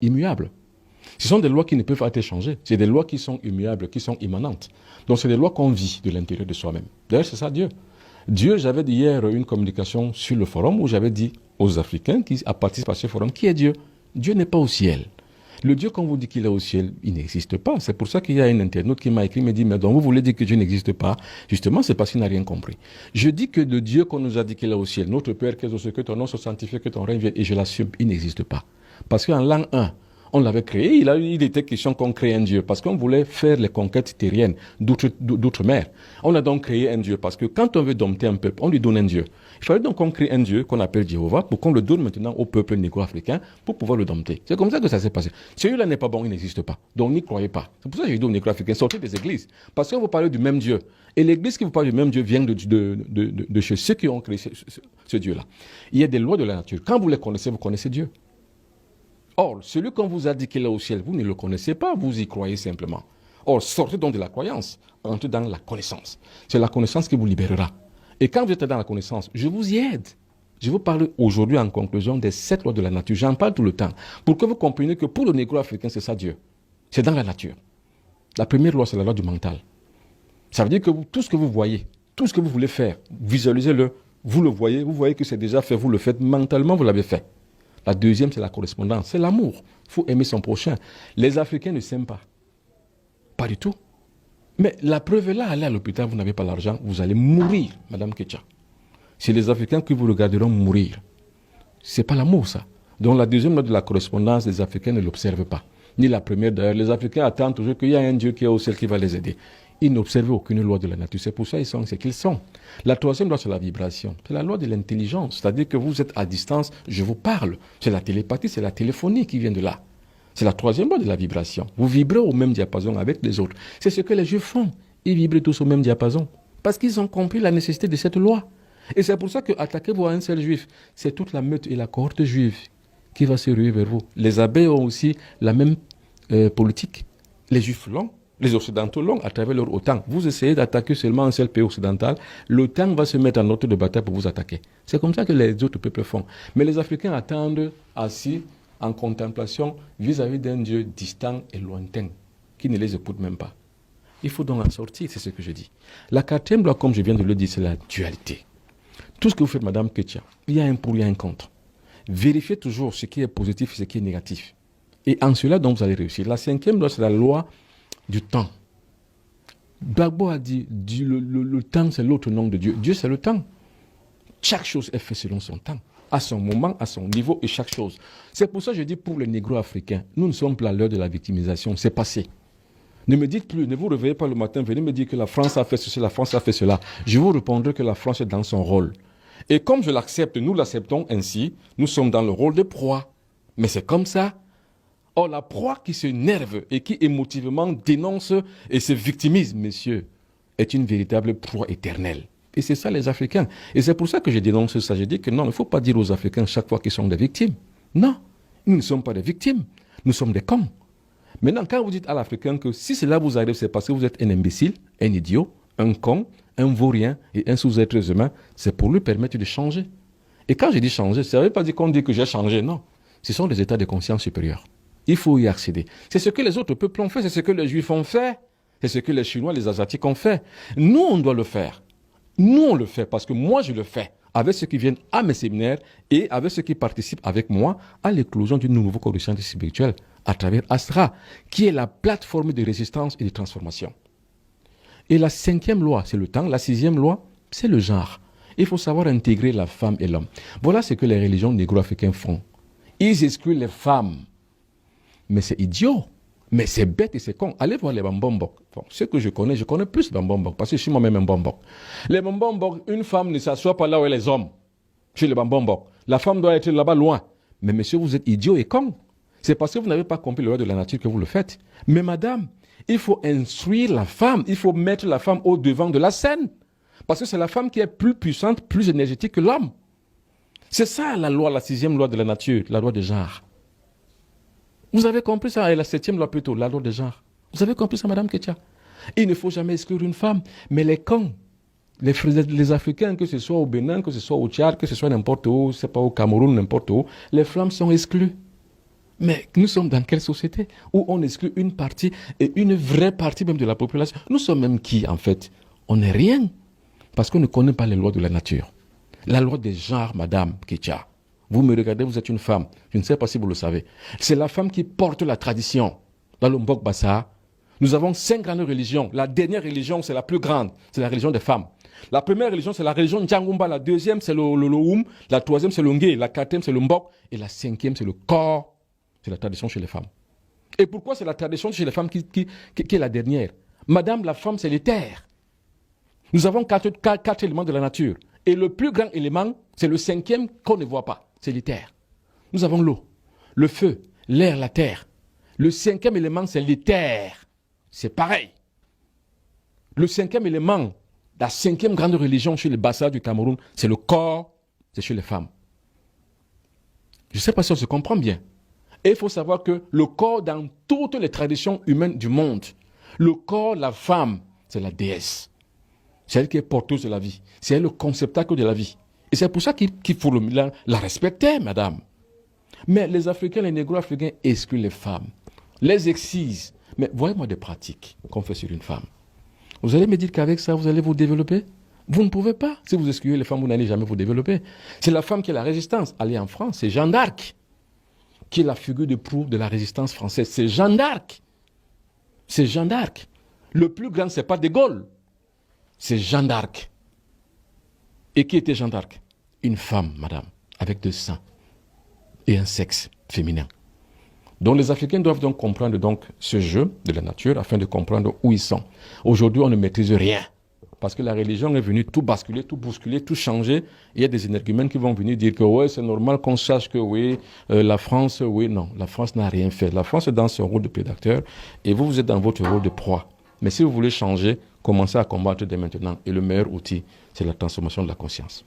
immuables. Ce sont des lois qui ne peuvent pas être changées. C'est des lois qui sont immuables, qui sont immanentes. Donc, c'est des lois qu'on vit de l'intérieur de soi-même. D'ailleurs, c'est ça Dieu. Dieu, j'avais dit hier une communication sur le forum où j'avais dit aux Africains qui participent à ce forum, qui est Dieu? Dieu n'est pas au ciel. Le Dieu qu'on vous dit qu'il est au ciel, il n'existe pas. C'est pour ça qu'il y a un internaute qui m'a écrit, me dit, mais donc vous voulez dire que Dieu n'existe pas? Justement, c'est parce qu'il n'a rien compris. Je dis que le Dieu qu'on nous a dit qu'il est au ciel, notre Père, que ton nom soit sanctifié, que ton règne vienne, et je l'assume, il n'existe pas. Parce qu'en l'an 1, on l'avait créé, il était question qu'on crée un Dieu, parce qu'on voulait faire les conquêtes terriennes d'outre-mer. On a donc créé un Dieu, parce que quand on veut dompter un peuple, on lui donne un Dieu. Il fallait donc qu'on crée un Dieu qu'on appelle Jéhovah, pour qu'on le donne maintenant au peuple négro-africain, pour pouvoir le dompter. C'est comme ça que ça s'est passé. Celui-là n'est pas bon, il n'existe pas. Donc n'y croyez pas. C'est pour ça que j'ai dit aux négro-africains, sortez des églises. Parce qu'on vous parle du même Dieu. Et l'église qui vous parle du même Dieu vient de chez ceux qui ont créé ce Dieu-là. Il y a des lois de la nature. Quand vous les connaissez, vous connaissez Dieu. Or, celui qu'on vous a dit qu'il est au ciel, vous ne le connaissez pas, vous y croyez simplement. Or, sortez donc de la croyance, entrez dans la connaissance. C'est la connaissance qui vous libérera. Et quand vous êtes dans la connaissance, je vous y aide. Je vous parle aujourd'hui en conclusion des 7 lois de la nature. J'en parle tout le temps. Pour que vous compreniez que pour le négro-africain, c'est ça Dieu. C'est dans la nature. La première loi, c'est la loi du mental. Ça veut dire que tout ce que vous voyez, tout ce que vous voulez faire, visualisez-le, vous voyez que c'est déjà fait, vous le faites mentalement, vous l'avez fait. La deuxième, c'est la correspondance, c'est l'amour. Il faut aimer son prochain. Les Africains ne s'aiment pas. Pas du tout. Mais la preuve est là, allez à l'hôpital, vous n'avez pas l'argent, vous allez mourir, Madame Ketcha. C'est les Africains qui vous regarderont mourir. Ce n'est pas l'amour, ça. Donc la deuxième loi de la correspondance, les Africains ne l'observent pas. Ni la première d'ailleurs. Les Africains attendent toujours qu'il y a un Dieu qui est au ciel qui va les aider. Ils n'observent aucune loi de la nature. C'est pour ça qu'ils sont ce qu'ils sont. La troisième loi, c'est la vibration. C'est la loi de l'intelligence. C'est-à-dire que vous êtes à distance, je vous parle. C'est la télépathie, c'est la téléphonie qui vient de là. C'est la troisième loi de la vibration. Vous vibrez au même diapason avec les autres. C'est ce que les Juifs font. Ils vibrent tous au même diapason. Parce qu'ils ont compris la nécessité de cette loi. Et c'est pour ça que attaquez-vous à un seul Juif. C'est toute la meute et la cohorte juive qui va se ruer vers vous. Les abeilles ont aussi la même politique. Les Juifs l'ont. Les Occidentaux l'ont à travers leur OTAN. Vous essayez d'attaquer seulement un seul pays occidental, l'OTAN va se mettre en ordre de bataille pour vous attaquer. C'est comme ça que les autres peuples font. Mais les Africains attendent assis en contemplation vis-à-vis d'un Dieu distant et lointain, qui ne les écoute même pas. Il faut donc en sortir, c'est ce que je dis. La quatrième loi, comme je viens de le dire, c'est la dualité. Tout ce que vous faites, Madame Ketcha, il y a un pour, il y a un contre. Vérifiez toujours ce qui est positif et ce qui est négatif. Et en cela, donc, vous allez réussir. La cinquième loi, c'est la loi du temps. Gbagbo a dit, le temps c'est l'autre nom de Dieu. Dieu c'est le temps. Chaque chose est faite selon son temps, à son moment, à son niveau et chaque chose. C'est pour ça que je dis pour les négro-africains, nous ne sommes plus à l'heure de la victimisation, c'est passé. Ne me dites plus, ne vous réveillez pas le matin, venez me dire que la France a fait ceci, la France a fait cela. Je vous répondrai que la France est dans son rôle. Et comme je l'accepte, nous l'acceptons ainsi, nous sommes dans le rôle de proie. Mais c'est comme ça. Or, la proie qui s'énerve et qui émotivement dénonce et se victimise, messieurs, est une véritable proie éternelle. Et c'est ça les Africains. Et c'est pour ça que je dénonce ça. Je dis que non, il ne faut pas dire aux Africains chaque fois qu'ils sont des victimes. Non, nous ne sommes pas des victimes. Nous sommes des cons. Maintenant, quand vous dites à l'Africain que si cela vous arrive, c'est parce que vous êtes un imbécile, un idiot, un con, un vaurien et un sous-être humain, c'est pour lui permettre de changer. Et quand je dis changer, ça ne veut pas dire qu'on dit que j'ai changé, non. Ce sont des états de conscience supérieurs. Il faut y accéder. C'est ce que les autres peuples ont fait, c'est ce que les Juifs ont fait, c'est ce que les Chinois, les Asiatiques ont fait. Nous, on doit le faire. Nous, on le fait parce que moi, je le fais avec ceux qui viennent à mes séminaires et avec ceux qui participent avec moi à l'éclosion d'une nouvelle corruption spirituelle à travers Astra, qui est la plateforme de résistance et de transformation. Et la cinquième loi, c'est le temps. La sixième loi, c'est le genre. Il faut savoir intégrer la femme et l'homme. Voilà ce que les religions négro-africaines font. Ils excluent les femmes. Mais c'est idiot. Mais c'est bête et c'est con. Allez voir les Bambombok. Bon, ce que je connais plus les Bambombok parce que je suis moi-même un Bambok. Les Bambombok, une femme ne s'assoit pas là où est les hommes. Chez les Bambombok. La femme doit être là-bas loin. Mais monsieur, vous êtes idiot et con. C'est parce que vous n'avez pas compris le loi de la nature que vous le faites. Mais madame, il faut instruire la femme. Il faut mettre la femme au devant de la scène. Parce que c'est la femme qui est plus puissante, plus énergétique que l'homme. C'est ça la loi, la sixième loi de la nature, la loi de genre. Vous avez compris ça, et la septième loi plutôt, la loi de genre. Vous avez compris ça, Madame Ketcha? Il ne faut jamais exclure une femme, mais les cons, les Africains, que ce soit au Bénin, que ce soit au Tchad, que ce soit n'importe où, c'est pas au Cameroun, n'importe où, les femmes sont exclues. Mais nous sommes dans quelle société où on exclut une partie et une vraie partie même de la population? Nous sommes même qui, en fait? On n'est rien. Parce qu'on ne connaît pas les lois de la nature. La loi des genres, Madame Ketia. Vous me regardez, vous êtes une femme. Je ne sais pas si vous le savez. C'est la femme qui porte la tradition. Dans le Mbok Bassa, nous avons 5 grandes religions. La dernière religion, c'est la plus grande. C'est la religion des femmes. La première religion, c'est la religion Ndjangumba. La deuxième, c'est le Loum. La troisième, c'est le Ngé. La quatrième, c'est le Mbok. Et la cinquième, c'est le corps. C'est la tradition chez les femmes. Et pourquoi c'est la tradition chez les femmes qui est la dernière? Madame, la femme, c'est les terres. Nous avons 4 éléments de la nature. Et le plus grand élément, c'est le 5e qu'on ne voit pas. C'est les terres. Nous avons l'eau, le feu, l'air, la terre. Le 5e élément, c'est les terres. C'est pareil. Le 5e élément, la 5e grande religion chez les Bassa du Cameroun, c'est le corps, c'est chez les femmes. Je ne sais pas si on se comprend bien. Et il faut savoir que le corps, dans toutes les traditions humaines du monde, le corps, la femme, c'est la déesse. C'est elle qui est porteuse de la vie. C'est elle le conceptacle de la vie. Et c'est pour ça qu'il faut la respecter, madame. Mais les Africains, les négro-africains excluent les femmes, les excisent. Mais voyez-moi des pratiques qu'on fait sur une femme. Vous allez me dire qu'avec ça, vous allez vous développer? Vous ne pouvez pas. Si vous excluez les femmes, vous n'allez jamais vous développer. C'est la femme qui est la résistance. Allez en France, c'est Jeanne d'Arc qui est la figure de proue de la résistance française. C'est Jeanne d'Arc. C'est Jeanne d'Arc. Le plus grand, ce n'est pas De Gaulle. C'est Jeanne d'Arc. Et qui était Jeanne d'Arc? Une femme, madame, avec 2 seins et un sexe féminin. Donc les Africains doivent donc comprendre donc ce jeu de la nature afin de comprendre où ils sont. Aujourd'hui, on ne maîtrise rien. Parce que la religion est venue tout basculer, tout bousculer, tout changer. Il y a des énergumènes qui vont venir dire que ouais, c'est normal qu'on sache que oui, la France, oui, non. La France n'a rien fait. La France est dans son rôle de prédateur et vous, vous êtes dans votre rôle de proie. Mais si vous voulez changer, commencez à combattre dès maintenant. Et le meilleur outil, c'est la transformation de la conscience.